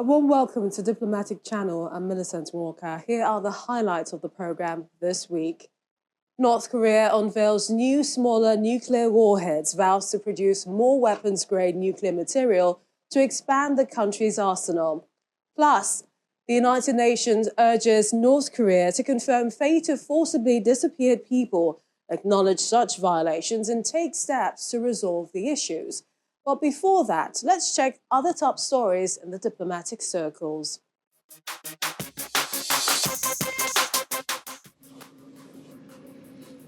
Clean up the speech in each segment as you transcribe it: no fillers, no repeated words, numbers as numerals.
A warm welcome to Diplomatic Channel. I'm Millicent Walker. Here are the highlights of the program this week. North Korea unveils new, smaller nuclear warheads, vows to produce more weapons-grade nuclear material to expand the country's arsenal. Plus, the United Nations urges North Korea to confirm fate of forcibly disappeared people, acknowledge such violations, and take steps to resolve the issues. But before that, let's check other top stories in the diplomatic circles.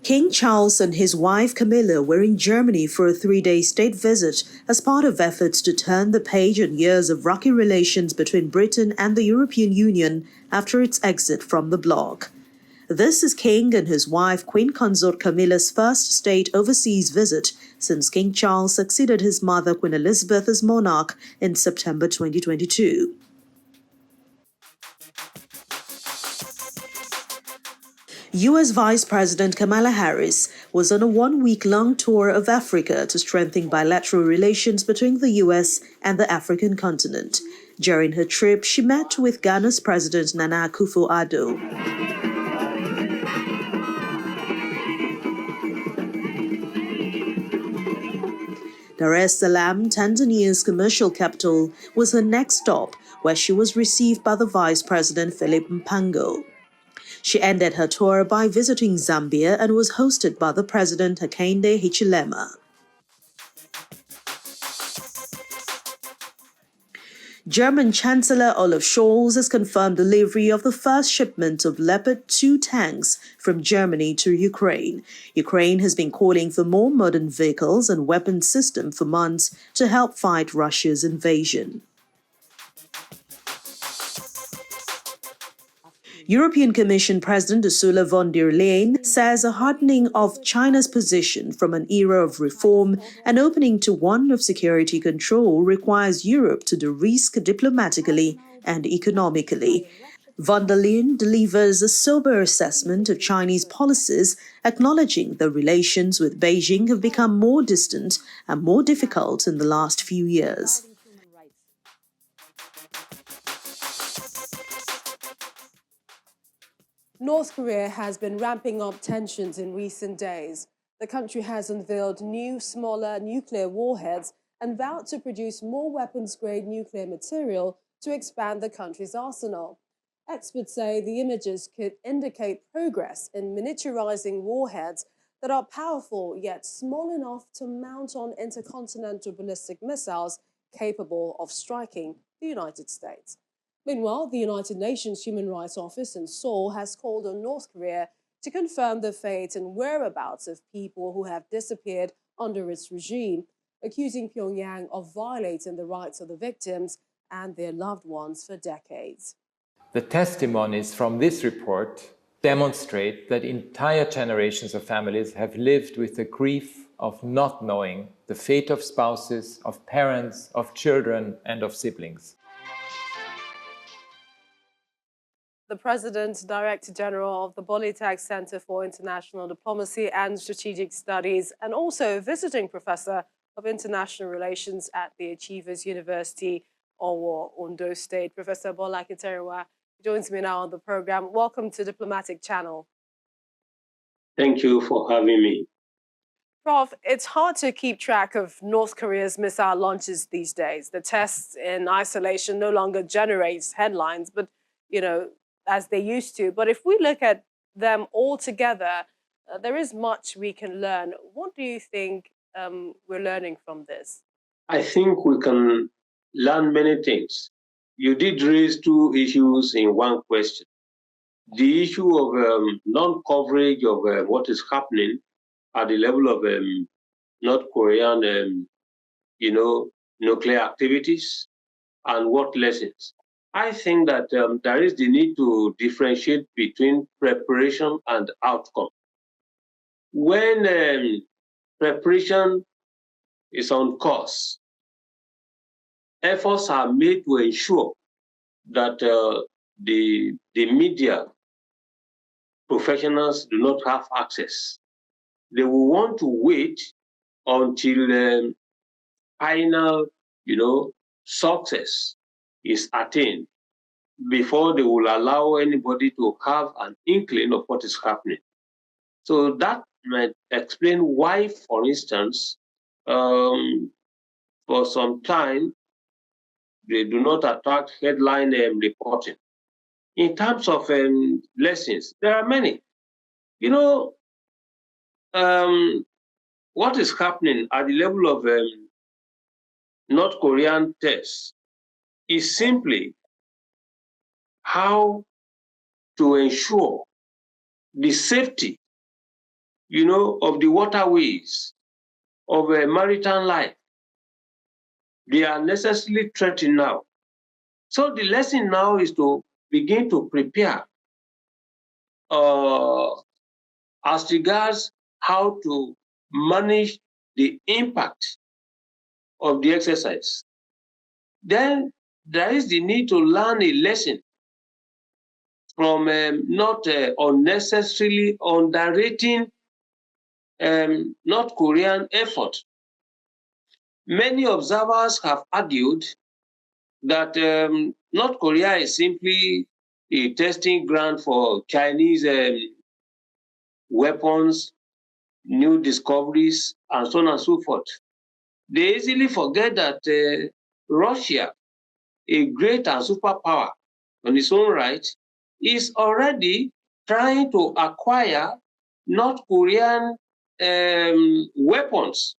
King Charles and his wife Camilla were in Germany for a 3-day state visit as part of efforts to turn the page on years of rocky relations between Britain and the European Union after its exit from the bloc. This is King and his wife Queen Consort Camilla's first state overseas visit since King Charles succeeded his mother Queen Elizabeth as monarch in September 2022. U.S. Vice President Kamala Harris was on a one-week-long tour of Africa to strengthen bilateral relations between the U.S. and the African continent. During her trip, she met with Ghana's President Nana Akufo-Addo. Dar es Salaam, Tanzania's commercial capital, was her next stop, where she was received by the Vice President Philip Mpango. She ended her tour by visiting Zambia and was hosted by the President Hakainde Hichilema. German Chancellor Olaf Scholz has confirmed delivery of the first shipment of Leopard 2 tanks from Germany to Ukraine. Ukraine has been calling for more modern vehicles and weapons systems for months to help fight Russia's invasion. European Commission President Ursula von der Leyen says a hardening of China's position from an era of reform and opening to one of security control requires Europe to de-risk diplomatically and economically. Von der Leyen delivers a sober assessment of Chinese policies, acknowledging that relations with Beijing have become more distant and more difficult in the last few years. North Korea has been ramping up tensions in recent days. The country has unveiled new, smaller nuclear warheads and vowed to produce more weapons-grade nuclear material to expand the country's arsenal. Experts say the images could indicate progress in miniaturizing warheads that are powerful yet small enough to mount on intercontinental ballistic missiles capable of striking the United States. Meanwhile, the United Nations Human Rights Office in Seoul has called on North Korea to confirm the fate and whereabouts of people who have disappeared under its regime, accusing Pyongyang of violating the rights of the victims and their loved ones for decades. The testimonies from this report demonstrate that entire generations of families have lived with the grief of not knowing the fate of spouses, of parents, of children, and of siblings. The President, Director General of the Politec Center for International Diplomacy and Strategic Studies, and also visiting Professor of International Relations at the Achievers University, Owo, Ondo State, Professor Bola Kiterewa, joins me now on the program. Welcome to Diplomatic Channel. Thank you for having me. Prof, it's hard to keep track of North Korea's missile launches these days. The tests in isolation no longer generates headlines, but, as they used to. But if we look at them all together, there is much we can learn. What do you think we're learning from this? I think we can learn many things. You did raise two issues in one question. The issue of non-coverage of what is happening at the level of North Korean, nuclear activities and what lessons. I think that there is the need to differentiate between preparation and outcome. When preparation is on course, efforts are made to ensure that the media professionals do not have access. They will want to wait until final, success is attained before they will allow anybody to have an inkling of what is happening. So that might explain why, for instance, for some time, they do not attract headline reporting. In terms of lessons, there are many. You know, what is happening at the level of North Korean tests is simply how to ensure the safety, of the waterways of maritime life. They are necessarily threatened now. So the lesson now is to begin to prepare as regards how to manage the impact of the exercise. Then there is the need to learn a lesson from not unnecessarily underrating North Korean effort. Many observers have argued that North Korea is simply a testing ground for Chinese weapons, new discoveries, and so on and so forth. They easily forget that Russia, a great and superpower on its own right, is already trying to acquire North Korean weapons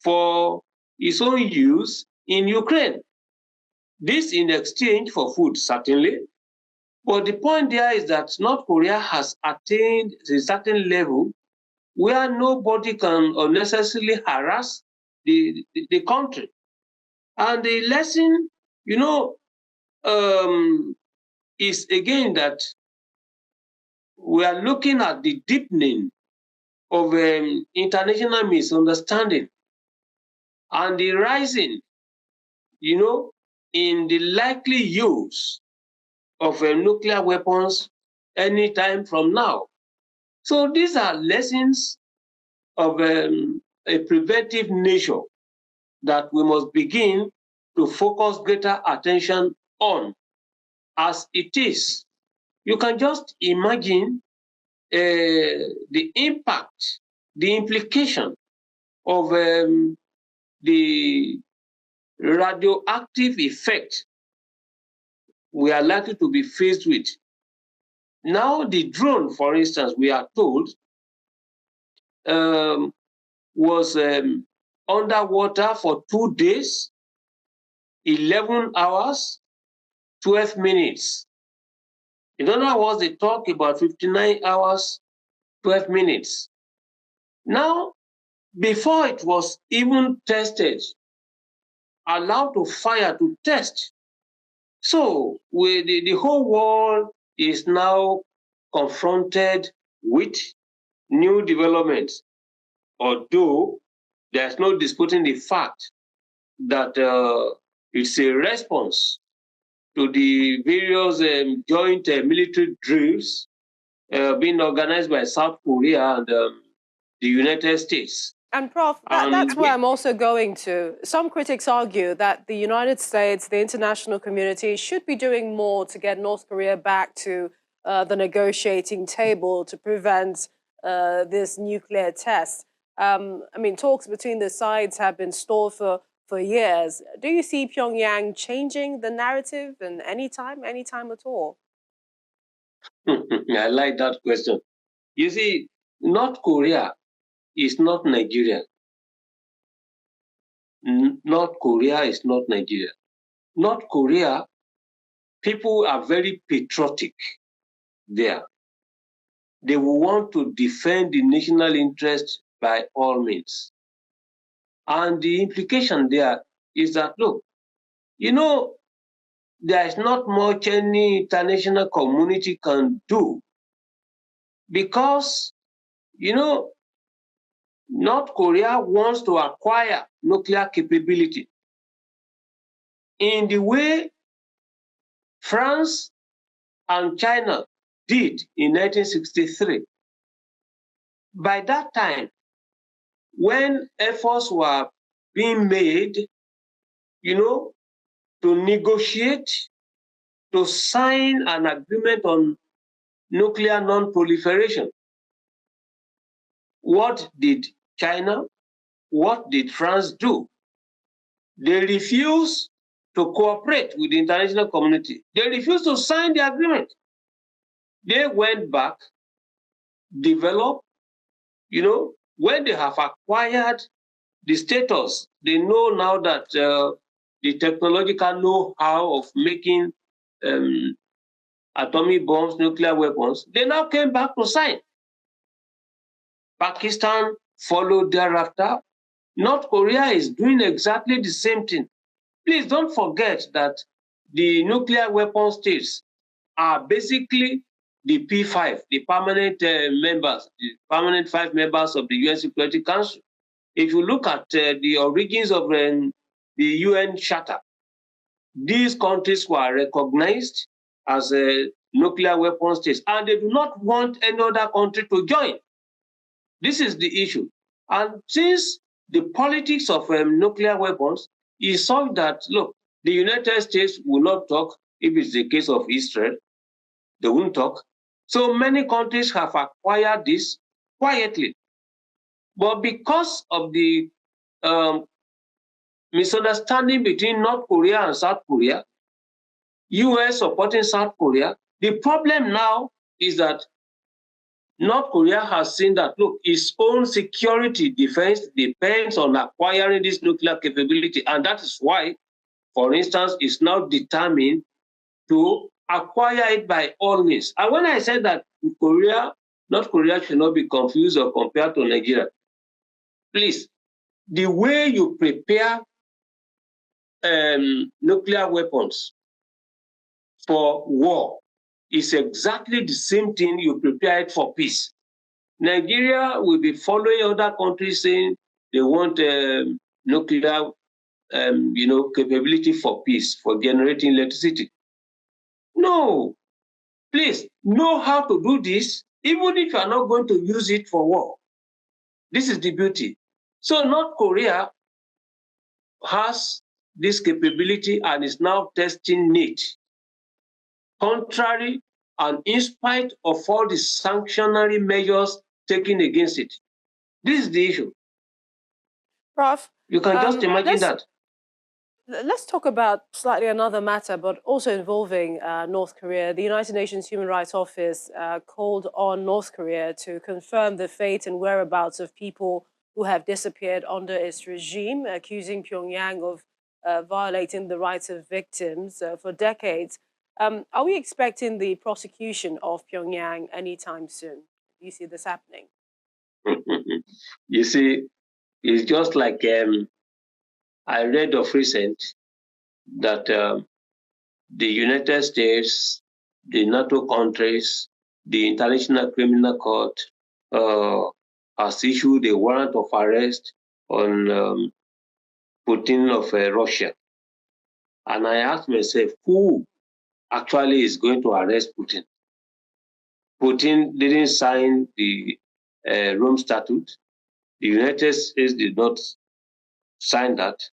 for its own use in Ukraine. This in exchange for food, certainly. But the point there is that North Korea has attained a certain level where nobody can unnecessarily harass the country. And the lesson, is again that we are looking at the deepening of international misunderstanding and the rising, in the likely use of nuclear weapons anytime from now. So these are lessons of a preventive nature that we must begin to focus greater attention on as it is. You can just imagine the impact, the implication of the radioactive effect we are likely to be faced with. Now, the drone, for instance, we are told, was underwater for 2 days, 11 hours, 12 minutes. In other words, they talk about 59 hours, 12 minutes. Now, before it was even tested, allowed to fire to test. So the whole world is now confronted with new developments, although there's no disputing the fact that it's a response to the various joint military drills being organized by South Korea and the United States. And Prof, that's where I'm also going to. Some critics argue that the United States, the international community, should be doing more to get North Korea back to the negotiating table to prevent this nuclear test. Talks between the sides have been stalled for years. Do you see Pyongyang changing the narrative in anytime at all? I like that question. You see, North Korea is not Nigeria. North Korea is not Nigeria. North Korea, people are very patriotic there. They will want to defend the national interest by all means. And the implication there is that, look, there is not much any international community can do because, North Korea wants to acquire nuclear capability in the way France and China did in 1963. By that time, when efforts were being made, to to negotiate, to sign an agreement on nuclear non-proliferation. What did China, what did France do? They refused to cooperate with the international community. They refused to sign the agreement. They went back, developed, when they have acquired the status, they know now that the technological know-how of making atomic bombs, nuclear weapons, they now came back to sign. Pakistan followed thereafter. North Korea is doing exactly the same thing. Please don't forget that the nuclear weapon states are basically the P5, the permanent members, the permanent 5 members of the UN Security Council. If you look at the origins of the UN Charter, these countries were recognized as nuclear weapon states, and they do not want any other country to join. This is the issue. And since the politics of nuclear weapons is such that, look, the United States will not talk. If it's the case of Israel, they won't talk. So many countries have acquired this quietly. But because of the misunderstanding between North Korea and South Korea, US supporting South Korea, the problem now is that North Korea has seen that, look, its own security defense depends on acquiring this nuclear capability. And that is why, for instance, it's now determined to acquire it by all means. And when I said that North Korea should not be confused or compared to Nigeria, please, the way you prepare nuclear weapons for war is exactly the same thing you prepare it for peace. Nigeria will be following other countries saying they want nuclear capability for peace, for generating electricity. No, please know how to do this, even if you are not going to use it for war. This is the beauty. So North Korea has this capability and is now testing it. Contrary and in spite of all the sanctionary measures taken against it. This is the issue. Prof, you can just imagine that. Let's talk about slightly another matter, but also involving North Korea. The United Nations Human Rights Office called on North Korea to confirm the fate and whereabouts of people who have disappeared under its regime, accusing Pyongyang of violating the rights of victims for decades. Are we expecting the prosecution of Pyongyang anytime soon? Do you see this happening? You see, it's just like I read of recent that the United States, the NATO countries, the International Criminal Court has issued a warrant of arrest on Putin of Russia. And I asked myself, who actually is going to arrest Putin? Putin didn't sign the Rome Statute. The United States did not sign that.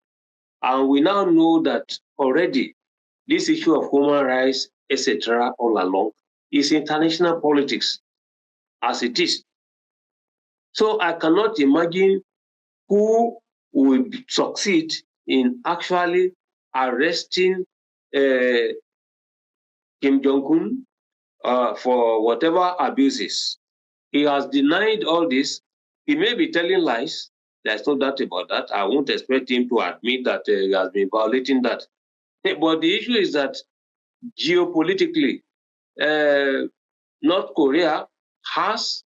And we now know that already this issue of human rights, etc., all along, is international politics, as it is. So I cannot imagine who will succeed in actually arresting Kim Jong-un for whatever abuses. He has denied all this. He may be telling lies. There's no doubt about that. I won't expect him to admit that he has been violating that. But the issue is that geopolitically, North Korea has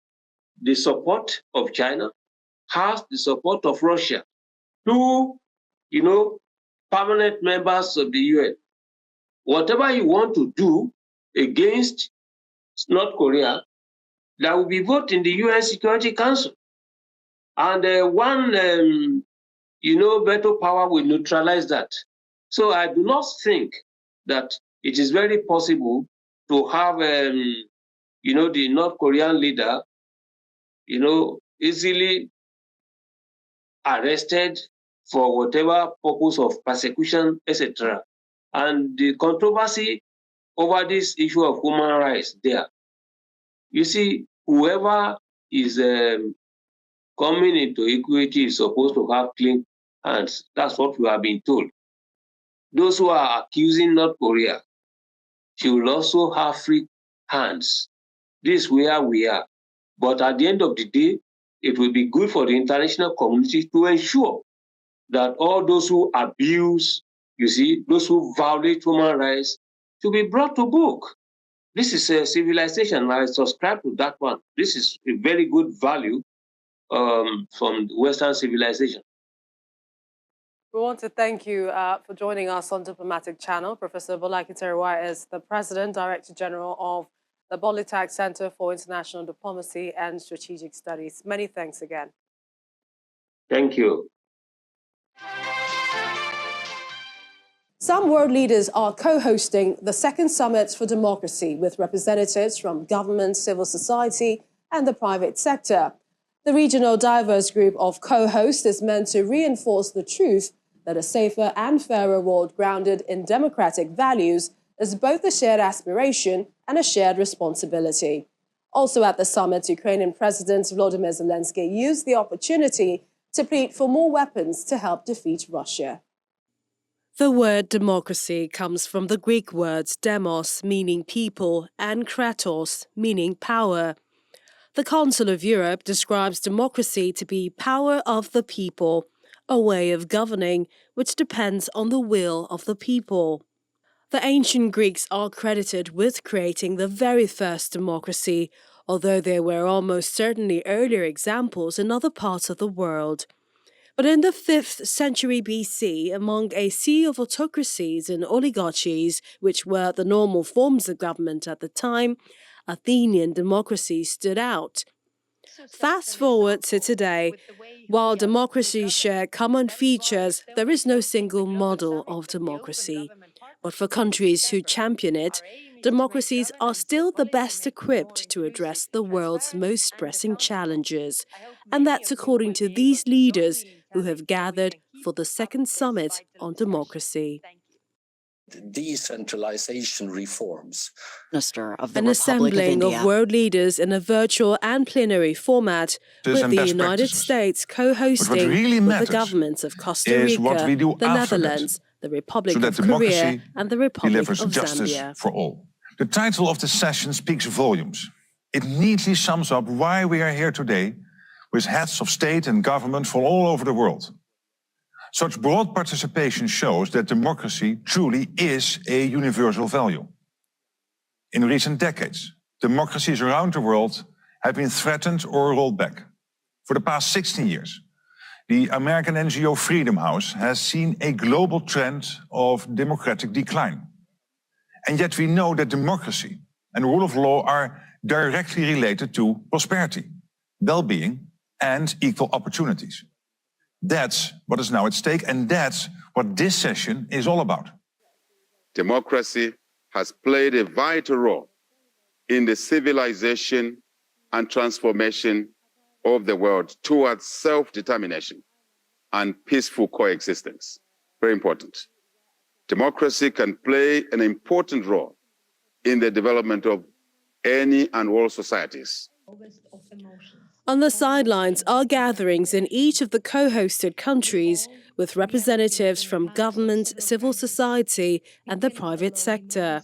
the support of China, has the support of Russia, two, permanent members of the UN. Whatever you want to do against North Korea, there will be vote in the UN Security Council. And one, veto power will neutralize that. So I do not think that it is very possible to have, the North Korean leader, easily arrested for whatever purpose of persecution, etc. And the controversy over this issue of human rights there, you see, whoever is coming into equity is supposed to have clean hands. That's what we have been told. Those who are accusing North Korea should also have free hands. This is where we are. But at the end of the day, it will be good for the international community to ensure that all those who abuse, you see, those who violate human rights, to be brought to book. This is a civilization. I subscribe to that one. This is a very good value from Western civilization. We want to thank you for joining us on Diplomatic Channel. Professor Bola Akintoye is the President, Director General of the Polytech Center for International Diplomacy and Strategic Studies. Many thanks again. Thank you. Some world leaders are co-hosting the second Summit for Democracy with representatives from government, civil society, and the private sector. The regional diverse group of co-hosts is meant to reinforce the truth that a safer and fairer world grounded in democratic values is both a shared aspiration and a shared responsibility. Also at the summit, Ukrainian President Volodymyr Zelensky used the opportunity to plead for more weapons to help defeat Russia. The word democracy comes from the Greek words demos, meaning people, and kratos, meaning power. The Council of Europe describes democracy to be power of the people, a way of governing which depends on the will of the people. The ancient Greeks are credited with creating the very first democracy, although there were almost certainly earlier examples in other parts of the world. But in the 5th century BC, among a sea of autocracies and oligarchies, which were the normal forms of government at the time, Athenian democracy stood out. Fast forward to today. While democracies share common features, there is no single model of democracy. But for countries who champion it, democracies are still the best equipped to address the world's most pressing challenges. And that's according to these leaders who have gathered for the second Summit on Democracy. Decentralization reforms. Minister of the An Republic of assembling India. of world leaders in a virtual and plenary format, with the United States co-hosting with the governments of Costa Rica, the Netherlands, the Republic of Korea, and the Republic of Zambia. For all. The title of the session speaks volumes. It neatly sums up why we are here today with heads of state and government from all over the world. Such broad participation shows that democracy truly is a universal value. In recent decades, democracies around the world have been threatened or rolled back. For the past 16 years, the American NGO Freedom House has seen a global trend of democratic decline. And yet we know that democracy and rule of law are directly related to prosperity, well-being, and equal opportunities. That's what is now at stake, and that's what this session is all about. Democracy has played a vital role in the civilization and transformation of the world towards self-determination and peaceful coexistence. Very important. Democracy can play an important role in the development of any and all societies. On the sidelines are gatherings in each of the co-hosted countries with representatives from government, civil society, and the private sector.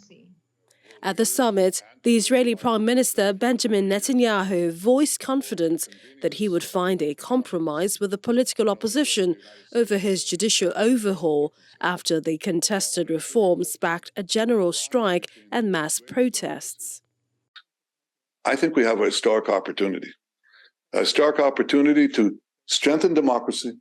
At the summit, the Israeli Prime Minister Benjamin Netanyahu voiced confidence that he would find a compromise with the political opposition over his judicial overhaul after the contested reforms sparked a general strike and mass protests. I think we have a historic opportunity to strengthen democracy,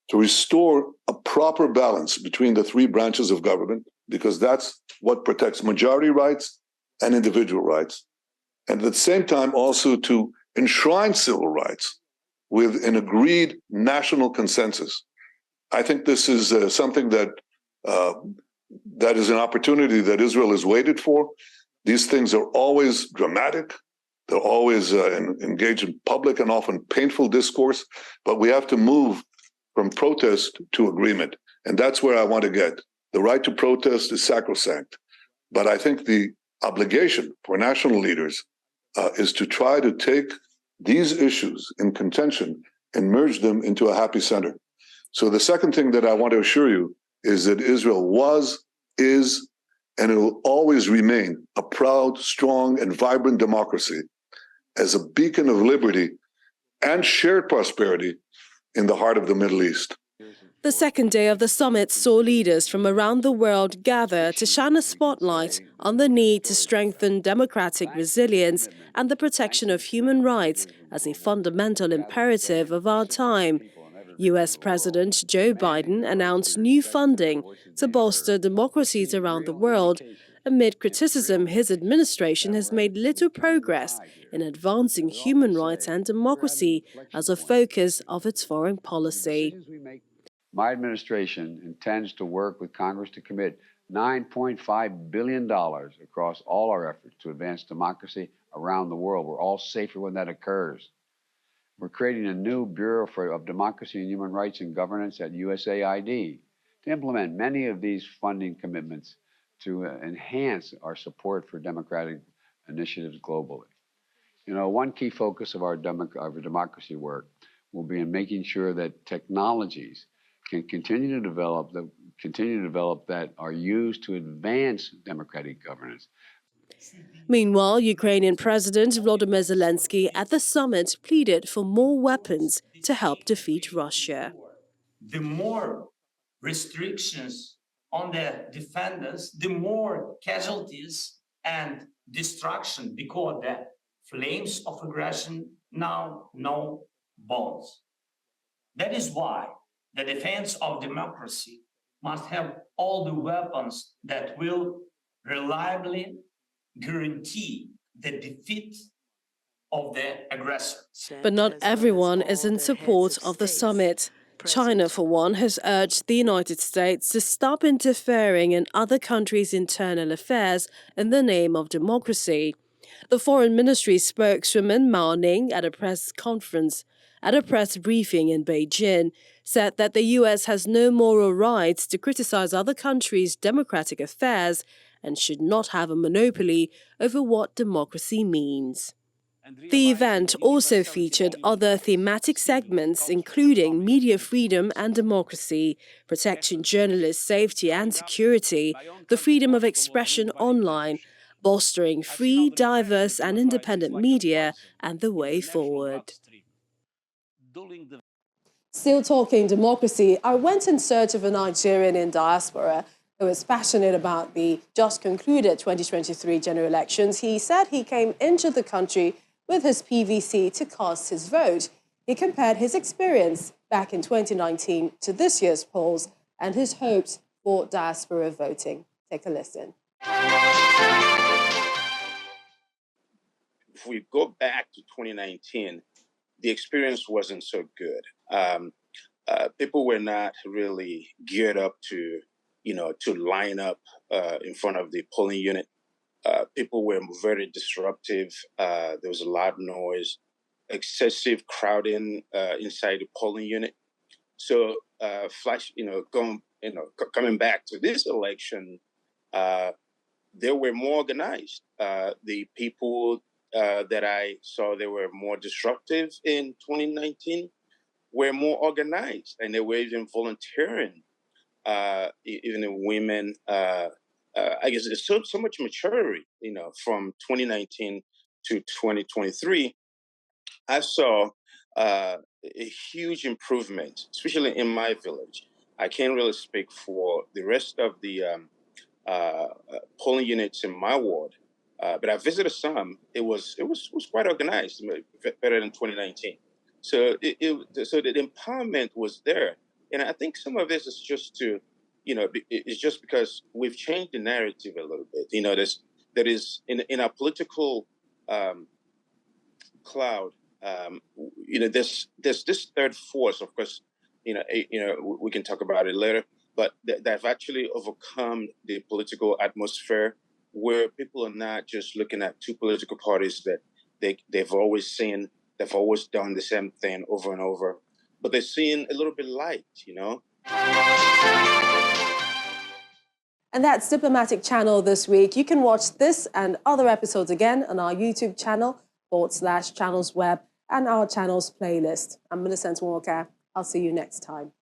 to restore a proper balance between the three branches of government, because that's what protects majority rights and individual rights. And at the same time, also to enshrine civil rights with an agreed national consensus. I think this is something that is an opportunity that Israel has waited for. These things are always dramatic. They're always engaged in public and often painful discourse, but we have to move from protest to agreement. And that's where I want to get. The The right to protest is sacrosanct. But I think the obligation for national leaders is to try to take these issues in contention and merge them into a happy center. So the second thing that I want to assure you is that Israel was, is, and it will always remain a proud, strong, and vibrant democracy as a beacon of liberty and shared prosperity in the heart of the Middle East. The second day of the summit saw leaders from around the world gather to shine a spotlight on the need to strengthen democratic resilience and the protection of human rights as a fundamental imperative of our time. US President Joe Biden announced new funding to bolster democracies around the world amid criticism his administration has made little progress in advancing human rights and democracy as a focus of its foreign policy. My administration intends to work with Congress to commit $9.5 billion across all our efforts to advance democracy around the world. We're all safer when that occurs. We're creating a new Bureau of Democracy and Human Rights and Governance at USAID to implement many of these funding commitments to enhance our support for democratic initiatives globally. You know, one key focus of our democracy work will be in making sure that technologies can continue to develop that are used to advance democratic governance. Meanwhile, Ukrainian President Volodymyr Zelensky at the summit pleaded for more weapons to help defeat Russia. The more restrictions on the defenders, the more casualties and destruction, because the flames of aggression now know bounds. That is why the defense of democracy must have all the weapons that will reliably guarantee the defeat of the aggressor. But not everyone is in support of the summit. China, for one, has urged the United States to stop interfering in other countries' internal affairs in the name of democracy. The Foreign Ministry spokeswoman Mao Ning at a press briefing in Beijing said that the US has no moral rights to criticize other countries' democratic affairs and should not have a monopoly over what democracy means. The event also featured other thematic segments, including media freedom and democracy, protecting journalists' safety and security, the freedom of expression online, bolstering free, diverse and independent media, and the way forward. Still talking democracy, I went in search of a Nigerian in diaspora who is passionate about the just concluded 2023 general elections. He said he came into the country with his PVC to cast his vote. He compared his experience back in 2019 to this year's polls and his hopes for diaspora voting. Take a listen. If we go back to 2019, the experience wasn't so good. People were not really geared up to line up in front of the polling unit. People were very disruptive. There was a lot of noise, excessive crowding inside the polling unit. So, coming back to this election, they were more organized. The people that I saw, they were more disruptive in 2019, were more organized, and they were even volunteering. Even in women, I guess there's so much maturity, from 2019 to 2023. I saw a huge improvement, especially in my village. I can't really speak for the rest of the polling units in my ward, but I visited some. It was quite organized, better than 2019. So so the empowerment was there, and I think some of this is just to, it's just because we've changed the narrative a little bit. There is in our political cloud. There's this third force, of course. We can talk about it later, but they've actually overcome the political atmosphere where people are not just looking at two political parties that they've always seen. They've always done the same thing over and over, but they're seeing a little bit light, And that's Diplomatic Channel this week. You can watch this and other episodes again on our YouTube channel, /Channels Web, and our channels playlist. I'm Millicent Walker. I'll see you next time.